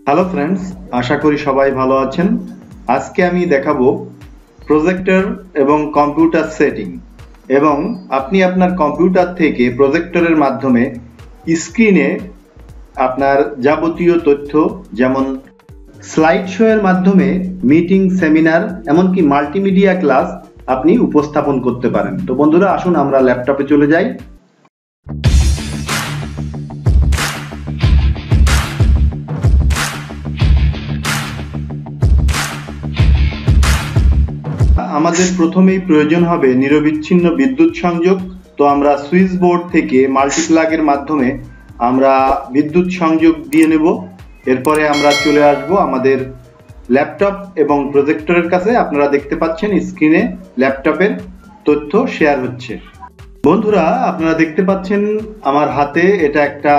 Hello friends, আশা করি সবাই ভালো আছেন। আজকে আমি দেখাবো প্রজেক্টর এবং কম্পিউটার সেটিং, এবং আপনি আপনার কম্পিউটার থেকে প্রজেক্টরের মাধ্যমে স্ক্রিনে আপনার যাবতীয় তথ্য, যেমন স্লাইড শো এর মাধ্যমে মিটিং, সেমিনার, এমনকি মাল্টিমিডিয়া ক্লাস আপনি উপস্থাপন করতে পারেন। তো বন্ধুরা, আসুন আমরা ল্যাপটপে চলে যাই। আমাদের প্রথমেই প্রয়োজন হবে নিরবিচ্ছিন্ন বিদ্যুৎ সংযোগ। তো আমরা সুইচ বোর্ড থেকে মাল্টিপ্লাগের মাধ্যমে আমরা বিদ্যুৎ সংযোগ দিয়ে নেব। এরপরে আমরা চলে আসব আমাদের ল্যাপটপ এবং প্রজেক্টরের কাছে। আপনারা দেখতে পাচ্ছেন স্ক্রিনে ল্যাপটপের তথ্য শেয়ার হচ্ছে। বন্ধুরা, আপনারা দেখতে পাচ্ছেন আমার হাতে এটা একটা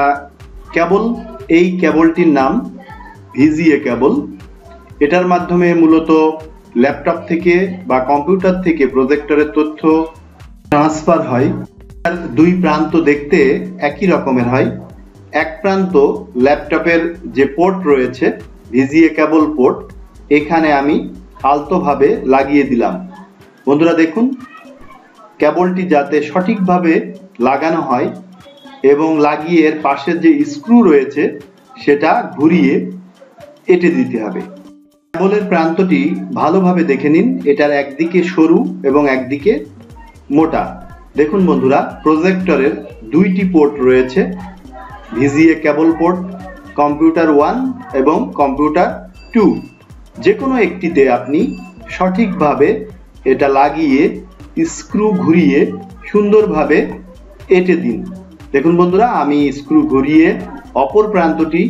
কেবল। এই কেবলটির নাম ভিজিএ কেবল। এটার মাধ্যমে মূলত ল্যাপটপ থেকে বা কম্পিউটার থেকে প্রজেক্টরের তথ্য ট্রান্সফার হয়। আর দুই প্রান্ত দেখতে একই রকমের হয়। এক প্রান্ত ল্যাপটপের যে পোর্ট রয়েছে, ভিজিএ কেবল পোর্ট, এখানে আমি আলতোভাবে লাগিয়ে দিলাম। বন্ধুরা দেখুন, কেবলটি যাতে সঠিকভাবে লাগানো হয় এবং লাগিয়ে এর পাশের যে স্ক্রু রয়েছে সেটা ঘুরিয়ে এঁটে দিতে হবে। কেবলের প্রান্তটি ভালোভাবে দেখে নিন, এটার একদিকে সরু এবং একদিকে মোটা। দেখুন বন্ধুরা, প্রজেক্টরের দুইটি পোর্ট রয়েছে, ভিজিএ কেবল পোর্ট কম্পিউটার 1 এবং কম্পিউটার 2। যে কোনো একটিতে আপনি সঠিকভাবে এটা লাগিয়ে স্ক্রু ঘুরিয়ে সুন্দরভাবে এঁটে দিন। দেখুন বন্ধুরা, আমি স্ক্রু ঘুরিয়ে অপর প্রান্তটি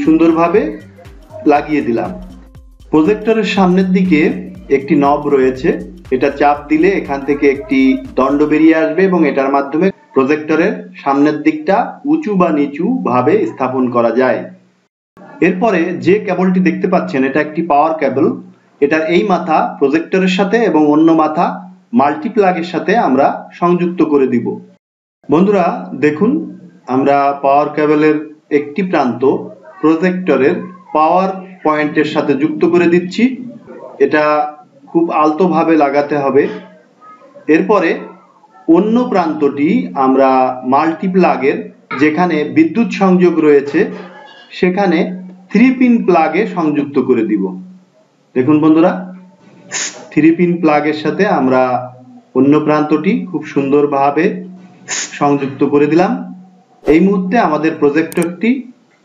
সুন্দরভাবে লাগিয়ে দিলাম। প্রজেক্টরের সামনের দিকে একটি নব রয়েছে, এটা চাপ দিলে এখান থেকে একটি দণ্ড বেরিয়ে আসবে এবং এটার মাধ্যমে প্রজেক্টরের সামনের দিকটা উঁচু বা নিচু ভাবে স্থাপন করা যায়। এরপরে যে কেবলটি দেখতে পাচ্ছেন এটা একটি পাওয়ার কেবল। এটার এই মাথা প্রজেক্টরের সাথে এবং অন্য মাথা মাল্টিপ্লাগের সাথে আমরা সংযুক্ত করে দিব। বন্ধুরা দেখুন, আমরা পাওয়ার কেবলের একটি প্রান্ত প্রজেক্টরের পাওয়ার পয়েন্টের সাথে যুক্ত করে দিচ্ছি। এটা খুব আলতোভাবে লাগাতে হবে। এরপরে অন্য প্রান্তটি আমরা মাল্টিপ্লাগের যেখানে বিদ্যুৎ সংযোগ রয়েছে সেখানে 3 পিন প্লাগে সংযুক্ত করে দিব। দেখুন বন্ধুরা, 3 পিন প্লাগের সাথে আমরা অন্য প্রান্তটি খুব সুন্দরভাবে সংযুক্ত করে দিলাম। এই মুহূর্তে আমাদের প্রজেক্টরটি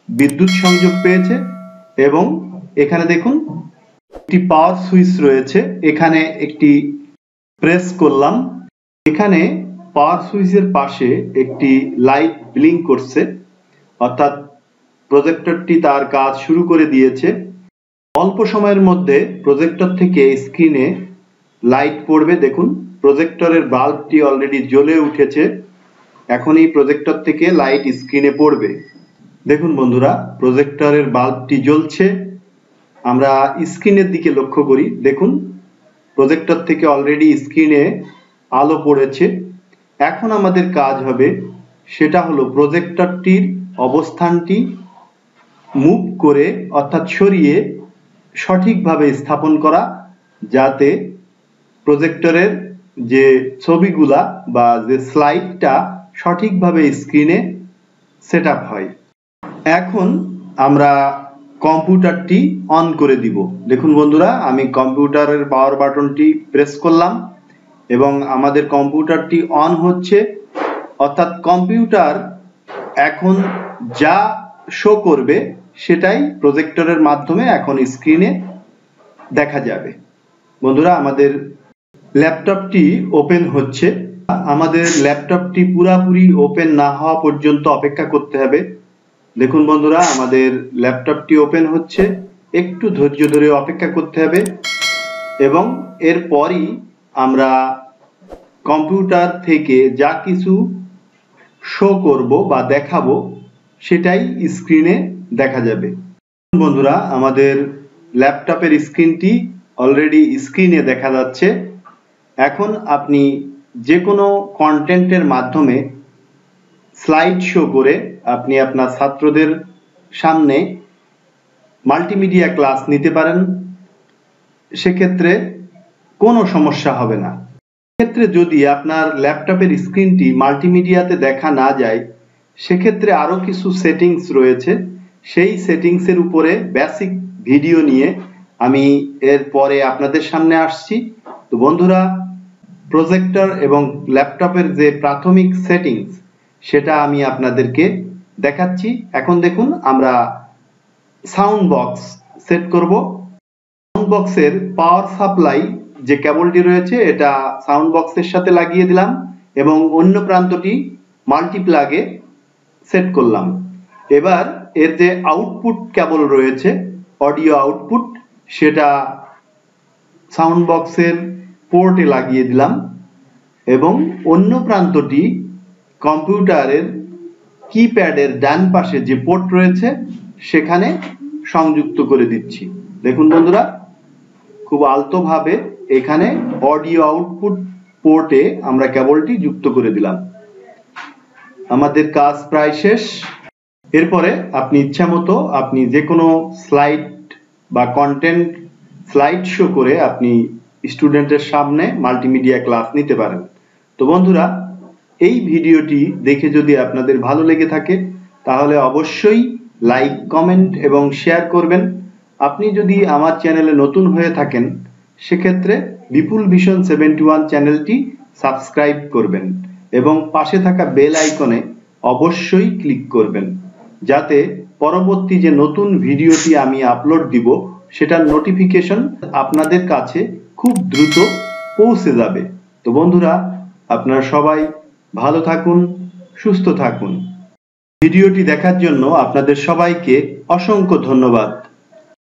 বিদ্যুৎ সংযোগ পেয়েছে এবং এখানে দেখুন একটি পাওয়ার সুইচ রয়েছে, এখানে একটি প্রেস করলাম। এখানে পাওয়ার সুইচের পাশে একটি লাইট ব্লিঙ্ক করছে, অর্থাৎ প্রজেক্টরটি তার কাজ শুরু করে দিয়েছে। অল্প সময়ের মধ্যে প্রজেক্টর থেকে স্ক্রিনে লাইট পড়বে। দেখুন, প্রজেক্টরের বাল্বটি অলরেডি জ্বলে উঠেছে। এখনই প্রজেক্টর থেকে লাইট স্ক্রিনে পড়বে। দেখুন বন্ধুরা, প্রজেক্টরের বাল্বটি জ্বলছে। আমরা স্ক্রিনের দিকে লক্ষ্য করি। দেখুন, প্রজেক্টর থেকে অলরেডি স্ক্রিনে আলো পড়েছে। এখন আমাদের কাজ হবে, সেটা হলো প্রজেক্টরটির অবস্থানটি মুভ করে অর্থাৎ সরিয়ে সঠিকভাবে স্থাপন করা, যাতে প্রজেক্টরের যে ছবিগুলা বা যে স্লাইডটা সঠিকভাবে স্ক্রিনে সেট আপ হয়। এখন আমরা কম্পিউটারটি অন করে দিব। দেখুন বন্ধুরা, আমি কম্পিউটারের পাওয়ার বাটনটি প্রেস করলাম এবং আমাদের কম্পিউটারটি অন হচ্ছে, অর্থাৎ কম্পিউটার এখন যা শো করবে সেটাই প্রজেক্টরের মাধ্যমে এখন স্ক্রিনে দেখা যাবে। বন্ধুরা, আমাদের ল্যাপটপটি ওপেন হচ্ছে। আমাদের ল্যাপটপটি পুরোপুরি ওপেন না হওয়া পর্যন্ত অপেক্ষা করতে হবে। দেখুন বন্ধুরা, আমাদের ল্যাপটপটি ওপেন হচ্ছে, একটু ধৈর্য ধরে অপেক্ষা করতে হবে এবং এরপরই আমরা কম্পিউটার থেকে যা কিছু শো করব বা দেখাবো সেটাই স্ক্রিনে দেখা যাবে। বন্ধুরা, আমাদের ল্যাপটপের স্ক্রিনটি অলরেডি স্ক্রিনে দেখা যাচ্ছে। এখন আপনি যে কোনো কন্টেন্টের মাধ্যমে স্লাইড শো করে আপনি আপনার ছাত্রদের সামনে মাল্টিমিডিয়া ক্লাস নিতে পারেন, সেক্ষেত্রে কোনো সমস্যা হবে না। সেক্ষেত্রে যদি আপনার ল্যাপটপের স্ক্রিনটি মাল্টিমিডিয়াতে দেখা না যায়, সেক্ষেত্রে আরো কিছু সেটিংস রয়েছে। সেই সেটিংসের উপরে বেসিক ভিডিও নিয়ে আমি এরপরে আপনাদের সামনে আসছি। তো বন্ধুরা, প্রজেক্টর এবং ল্যাপটপের যে প্রাথমিক সেটিংস সেটা আমি আপনাদেরকে দেখাচ্ছি। এখন দেখুন, আমরা সাউন্ড বক্স সেট করব। সাউন্ড বক্সের পাওয়ার সাপ্লাই যে কেবলটি রয়েছে এটা সাউন্ড বক্সের সাথে লাগিয়ে দিলাম এবং অন্য প্রান্তটি মাল্টিপ্লাগে সেট করলাম। এবার এর যে আউটপুট কেবল রয়েছে, অডিও আউটপুট, সেটা সাউন্ড বক্সের পোর্টে লাগিয়ে দিলাম এবং অন্য প্রান্তটি কম্পিউটারের কিপ্যাডের ডান পাশে যে পোর্ট রয়েছে সেখানে সংযুক্ত করে দিচ্ছি। দেখুন বন্ধুরা, খুব আলতোভাবে এখানে অডিও আউটপুট পোর্টে আমরা কেবলটি যুক্ত করে দিলাম। আমাদের কাজ প্রায় শেষ। এরপরে আপনি ইচ্ছামতো আপনি যে কোনো স্লাইড বা কন্টেন্ট স্লাইড শো করে আপনি স্টুডেন্টের সামনে মাল্টিমিডিয়া ক্লাস নিতে পারেন। তো বন্ধুরা, এই ভিডিওটি দেখে যদি আপনাদের ভালো লেগে থাকে তাহলে অবশ্যই লাইক, কমেন্ট এবং শেয়ার করবেন। আপনি যদি আমার চ্যানেলে নতুন হয়ে থাকেন সেক্ষেত্রে BipulVision71 চ্যানেলটি সাবস্ক্রাইব করবেন এবং পাশে থাকা বেল আইকনে অবশ্যই ক্লিক করবেন, যাতে পরবর্তী যে নতুন ভিডিওটি আমি আপলোড দিব সেটার নোটিফিকেশন আপনাদের কাছে খুব দ্রুত পৌঁছে যাবে। তো বন্ধুরা, আপনারা সবাই ভালো থাকুন, সুস্থ থাকুন। ভিডিওটি দেখার জন্য আপনাদের সবাইকে অসংখ্য ধন্যবাদ।